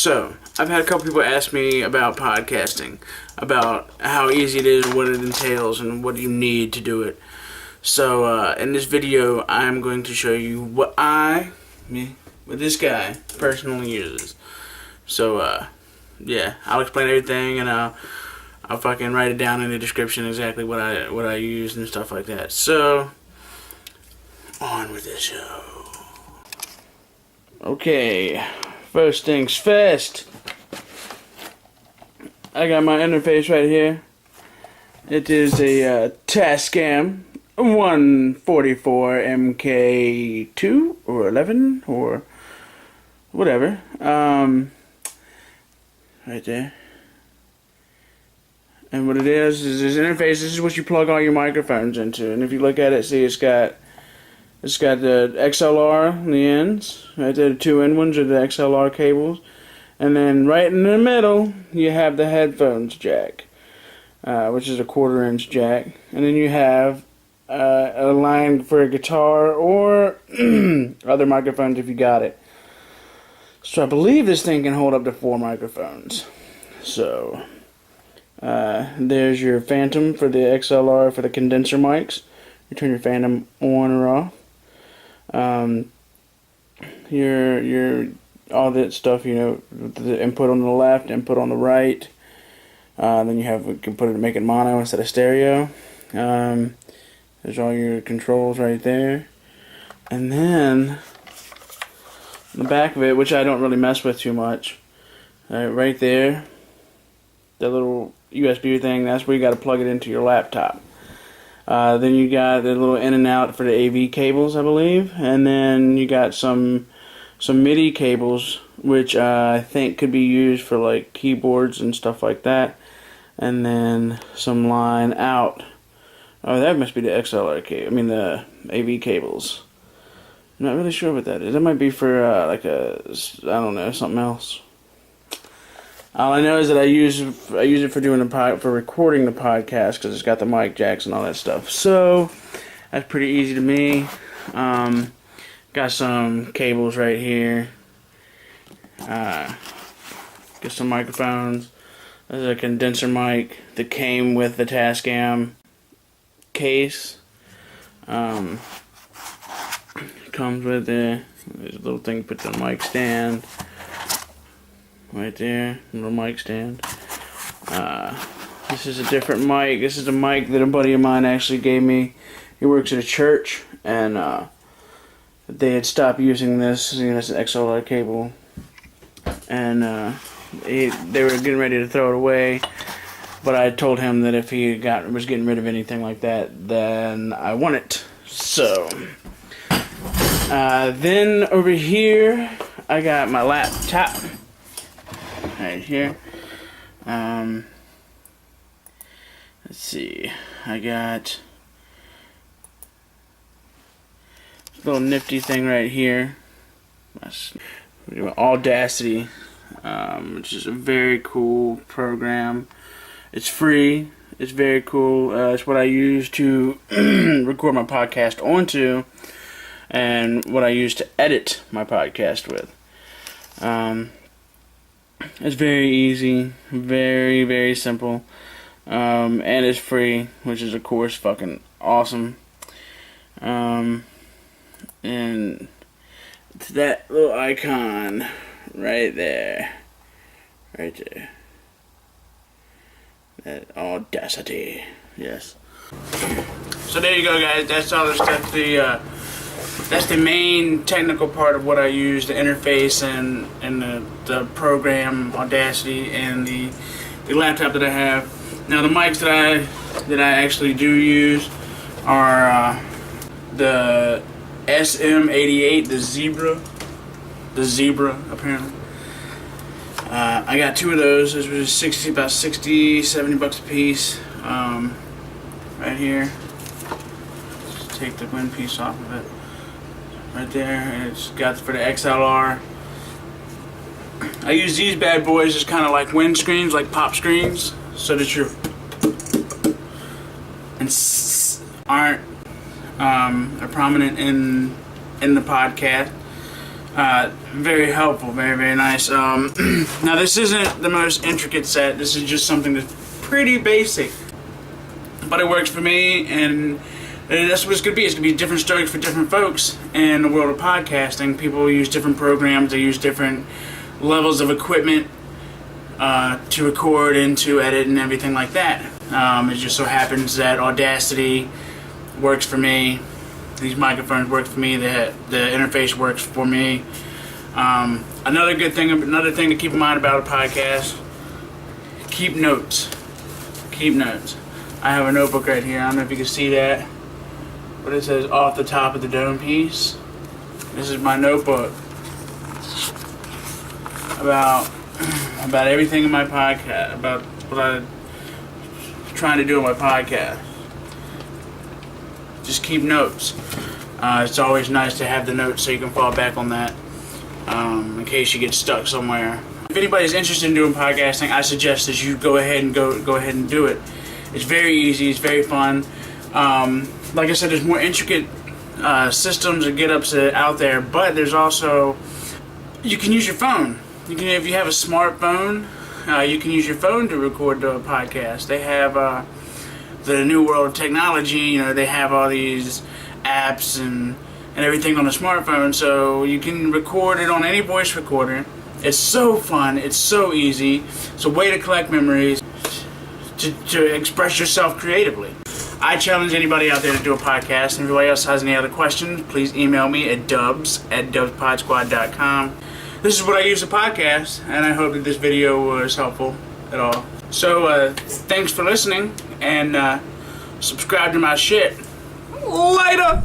So, I've had a couple people ask me about podcasting, about how easy it is, what it entails, and what you need to do it. So, in this video, I'm going to show you what this guy personally uses. So, yeah, I'll explain everything, and I'll fucking write it down in the description exactly what I use and stuff like that. So, on with the show. Okay, first things first. I got my interface right here. It is a Tascam 144 MK2 or 11 or whatever. Right there. And what it is this interface. This is what you plug all your microphones into. And if you look at it, see it's got the XLR on the ends. Right there, the two end ones are the XLR cables. And then right in the middle, you have the headphones jack, which is a 1/4 inch jack. And then you have a line for a guitar or other microphones if you got it. So I believe this thing can hold up to 4 microphones. So there's your phantom for the XLR for the condenser mics. You turn your phantom on or off. Your all that stuff, you know, the input on the left, input on the right. Then you can make it mono instead of stereo. There's all your controls right there. And then the back of it, which I don't really mess with too much, right there, that little USB thing, that's where you got to plug it into your laptop. Then you got the little in and out for the AV cables, I believe, and then you got some MIDI cables, which I think could be used for like keyboards and stuff like that, and then some line out. Oh, that must be the XLR cable. I mean the AV cables. I'm not really sure what that is. That might be for I don't know, something else. All I know is that I use it for for recording the podcast because it's got the mic jacks and all that stuff. So that's pretty easy to me. Got some cables right here. Got some microphones. There's a condenser mic that came with the Tascam case. Comes with there's a little thing to put the mic stand. Right there, little mic stand. This is a different mic. This is a mic that a buddy of mine actually gave me. He works at a church, and they had stopped using this. You know, it's an XLR cable, and they were getting ready to throw it away. But I told him that if he was getting rid of anything like that, then I want it. So then over here, I got my laptop. Right here. Let's see. I got this little nifty thing right here. Audacity, which is a very cool program. It's free. It's very cool. It's what I use to record my podcast onto, and what I use to edit my podcast with. It's very easy, very, very simple, and it's free, which is of course fucking awesome. And it's that little icon right there, that Audacity, yes. So there you go, guys. That's all the stuff. That's the main technical part of what I use, the interface and the program Audacity and the laptop that I have. Now the mics that I actually do use are the SM88, the Zebra apparently. I got 2 of those. Those were about 60, 70 bucks a piece. Right here. Just take the wind piece off of it. Right there, and it's got for the XLR. I use these bad boys as kind of like wind screens, like pop screens, so that you're aren't prominent in the podcast. Very helpful, very, very nice. Now this isn't the most intricate set, this is just something that's pretty basic. But it works for me, and that's what it's going to be. It's going to be different strokes for different folks in the world of podcasting. People use different programs, they use different levels of equipment to record and to edit and everything like that. It just so happens that Audacity works for me. These microphones work for me. The interface works for me. Another thing to keep in mind about a podcast: keep notes. Keep notes. I have a notebook right here. I don't know if you can see that, but it says off the top of the dome piece. This is my notebook about everything in my podcast, about what I'm trying to do in my podcast. Just keep notes. It's always nice to have the notes so you can fall back on that in case you get stuck somewhere. If anybody's interested in doing podcasting, I suggest that you go ahead and do it. It's very easy. It's very fun. Like I said, there's more intricate systems and get-ups out there, but there's also, you can use your phone. If you have a smartphone, you can use your phone to record the podcast. They have the new world of technology. They have all these apps and everything on the smartphone, so you can record it on any voice recorder. It's so fun. It's so easy. It's a way to collect memories, to express yourself creatively. I challenge anybody out there to do a podcast. If anybody else has any other questions, please email me at dubz@dubzpodsquad.com. This is what I use to podcast, and I hope that this video was helpful at all. So, thanks for listening, and subscribe to my shit. Later!